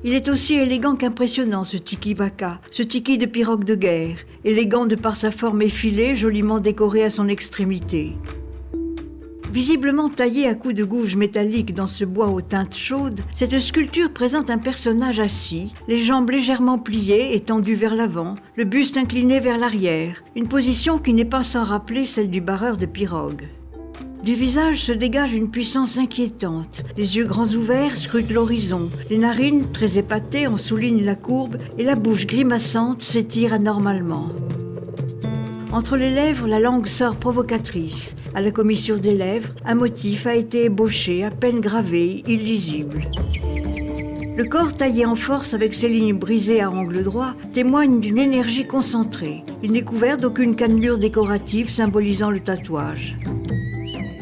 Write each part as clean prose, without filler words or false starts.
Il est aussi élégant qu'impressionnant, ce tiki-waka, ce tiki de pirogue de guerre, élégant de par sa forme effilée, joliment décorée à son extrémité. Visiblement taillée à coups de gouge métallique dans ce bois aux teintes chaudes, cette sculpture présente un personnage assis, les jambes légèrement pliées et tendues vers l'avant, le buste incliné vers l'arrière, une position qui n'est pas sans rappeler celle du barreur de pirogue. Du visage se dégage une puissance inquiétante. Les yeux grands ouverts scrutent l'horizon. Les narines, très épatées, en soulignent la courbe et la bouche grimaçante s'étire anormalement. Entre les lèvres, la langue sort provocatrice. À la commissure des lèvres, un motif a été ébauché, à peine gravé, illisible. Le corps taillé en force avec ses lignes brisées à angle droit témoigne d'une énergie concentrée. Il n'est couvert d'aucune cannelure décorative symbolisant le tatouage.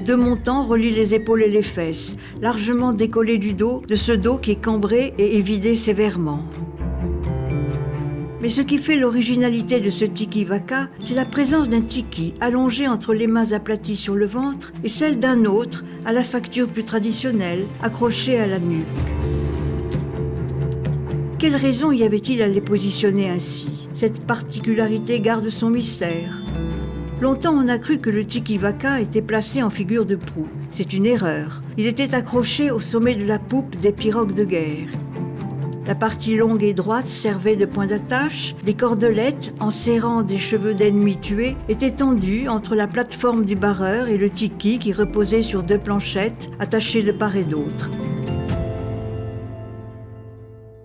Deux montants relient les épaules et les fesses, largement décollés du dos, de ce dos qui est cambré et évidé sévèrement. Mais ce qui fait l'originalité de ce tiki-waka, c'est la présence d'un tiki allongé entre les mains aplaties sur le ventre et celle d'un autre, à la facture plus traditionnelle, accroché à la nuque. Quelle raison y avait-il à les positionner ainsi? Cette particularité garde son mystère. Longtemps, on a cru que le tiki-waka était placé en figure de proue. C'est une erreur. Il était accroché au sommet de la poupe des pirogues de guerre. La partie longue et droite servait de point d'attache. Des cordelettes, enserrant des cheveux d'ennemis tués, étaient tendues entre la plateforme du barreur et le tiki qui reposait sur deux planchettes attachées de part et d'autre.